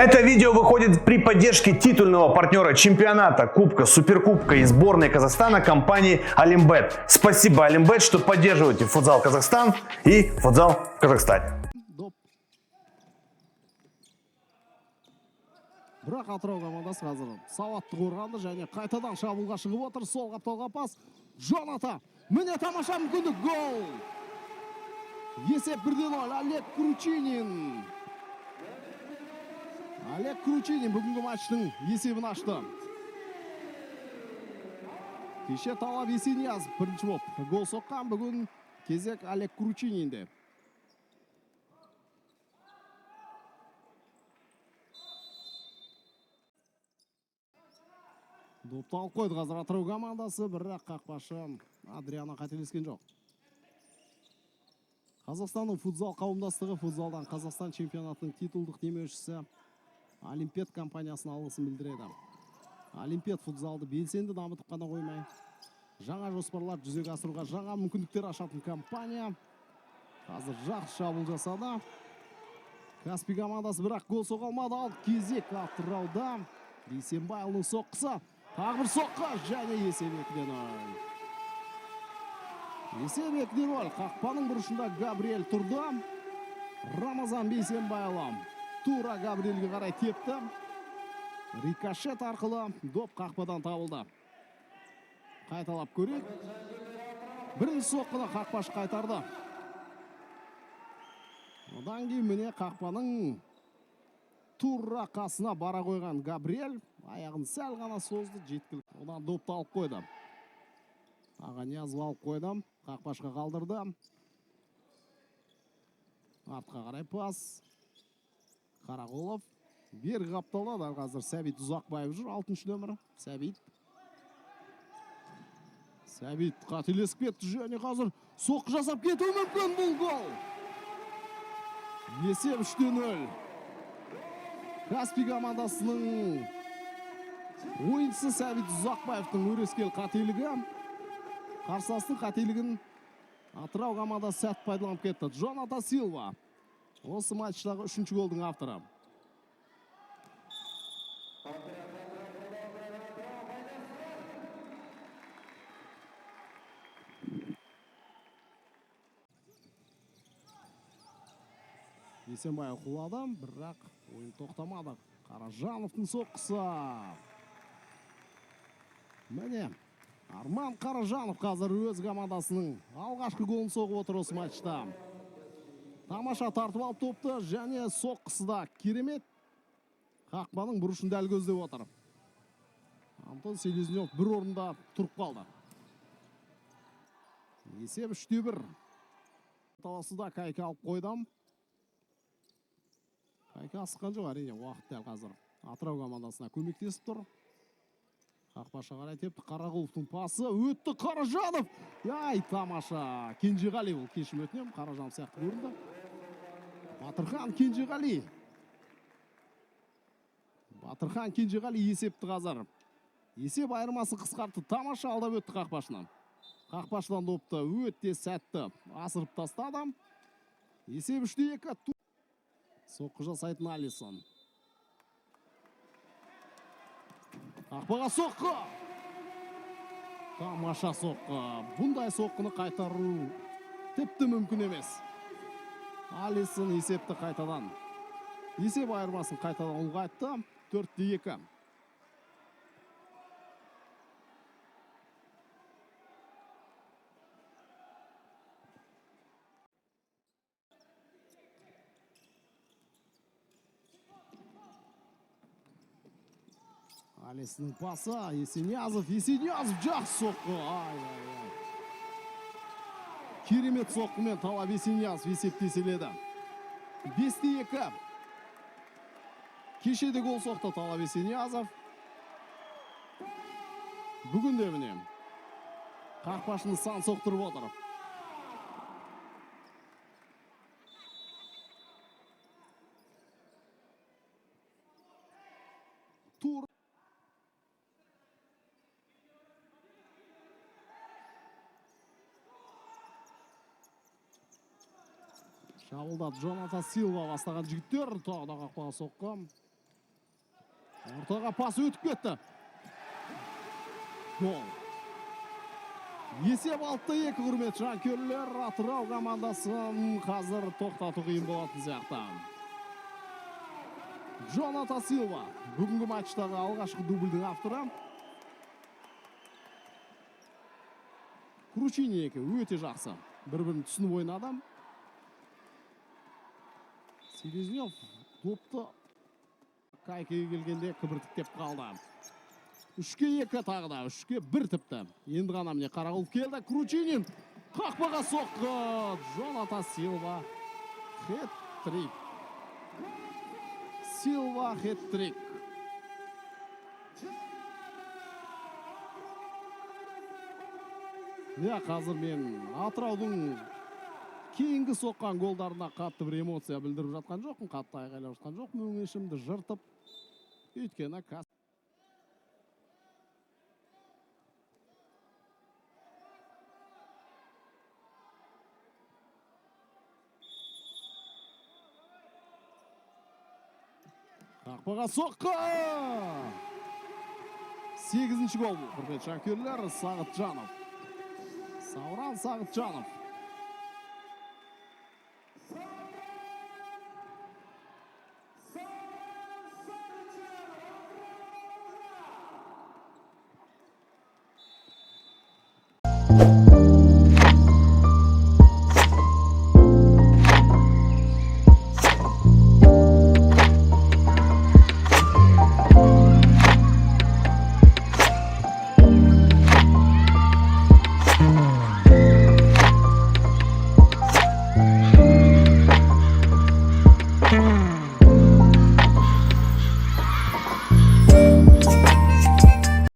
Это видео выходит при поддержке титульного партнера чемпионата, кубка, суперкубка и сборной Казахстана компании Олимбет. Спасибо, Олимбет, что поддерживаете футзал Казахстан и футзал в Казахстане. Бірақ Атырау командасы қазір сауатты қорғанды және қайтадан шабуылға шығып отыр. Сол қапталға пас. Жоната. Міне тамаша мүмкіндік. Гол. Есеп 1-0. Олег Кручинин. Олег Кручинин бүгінгі матчтың есебін ашты. Кеше Талап Есенияз бірінші болып гол соққан. Бүгін кезек Олег Кручининде. Допты алып қойды қазір Атырау командасы, бірақ қақпашы Адриана қателескен жоқ. Қазақстанның футзал қауымдастығы футзалдан Қазақстан чемпионатының титулдық демеушісі Олимпет компаниясына алғысын білдіреді. Олимпет футзалды белсенді дамытып қана қоймай, жаңа жоспарлар жүзеге асыруға жаңа мүмкіндіктер ашатын компания. Қазір жақсы шабуыл жасады. Каспий командасы бірақ гол соға алмады. Ал кезек Атырауда. Бейсенбайұлының соққысы. Тағы бір соққы және есеп 2-0. Есеп 2-0. Қақпаның бұрышында Габриэль тұрды. Рамазан Бейсенбайұлы тура Габриэльге қарай тепті. Рикошет арқылы доп қақпадан табылды. Қайталап көрейік. Бірінші соққыны қақпашы қайтарды. Одан кейін міне қақпаның тура қасына бара қойған Габриэль аяғын сәл ғана созды, жеткілік. Одан допты алып қойды. Ағаниязов алып қойды. Қақпашқа қалдырды. Артқа қарай пас. Қарағолов. Бергі қапталда қазір Сәбит Ұзақбаев жүр. 6-шы нөмірі. Сәбит. Сәбит қателесіп кетті және қазір соққы жасап кетуі мүмкін бұл гол. Есеп 3-0. Каспий командасының ойыншысы Сәбит Ұзақбаевтың өрескел қателігі. Қарсыластың қателігін Атырау командасы сәт пайдаланып кетті. Жоната Силва. Осы матчтағы 3-ші голдың авторы. Бейсенбай құлады, бірақ ойын тоқтамады. Қаражановтың соққысы. Міне, Арман Қаражанов қазір өз командасының алғашқы голын соғып отыр осы матчта. Тамаша тартып алып топты және соққысы да керемет. Қақпаның бұрышын дәл көздеп отыр. Антон Селезнев бір орында тұрып қалды. Есеп 3-1. Таласы да Кайка алып қойдым. Кайка асыққан жоқ, әрине уақыт дәл қазір. Атырау командасына көмектесіп тұр. Қақпаша қарай тепті. Қарағоловтың пасы өтті. Қаражанов. Яй, тамаша. Кенжеғали бұл, кешім өтінем. Қаражанов сияқты көрінді. Батырхан Кенжеғали. Батырхан Кенжеғали есепті қазір. Есеп айырмасы қысқартты. Тамаша алдап өтті қақпашынан. Қақпашынан допты өтте сәтті асырып тастады. Есеп 3-2. Соққы жасайтын Алисон. Қақпаға соққы. Тамаша соққы. Бұндай соққыны қайтару тіпті мүмкін емес. Алисон есепті қайтадан. Есеп айырмасын қайтадан ұлғайтты. 4-2. Алисонның пасы. Есениязов жақсы соққы. Ай. Керемет соққымен Талап Есениязов есептеселеді. 5-2. Кешеде гол соқты Талап Есениязов. Бүгін де міне қақпашыны сан соқтырып отыр. Шабуылдады Жоната Силва бастаған жігіттер. Тағы да қақпаға соққы. ортаға пас өтіп кетті. Гол. Есеп 6-2, құрметті жанкүйерлер. Атырау командасын қазір тоқтату қиын болатын сияқты. Джонатан Силва бүгінгі матчтағы алғашқы дубльдің авторы. Кручини өте жақсы. Бір-бірін түсініп ойнады. Селезнев допты Кайкеге келгенде кібіртіктеп қалды. 3-2 тағы да, 3-1 тіпті. Енді ғана міне Қарағұлов келді. Кручинин қақпаға соқты. Джонатан Силва хет-трик. Силва хет-трик. Қазір мен Атыраудың кейінгі соққан голдарына қатты бір эмоция білдіріп жатқан жоқпын, қатты айғайлап жатқан жоқпын, өңешімді жыртып. Өйткені қақпаға соққы! 8-ші гол бұл, құрметті жанкүйерлер. Сағытжанов. Сауран Сағытжанов.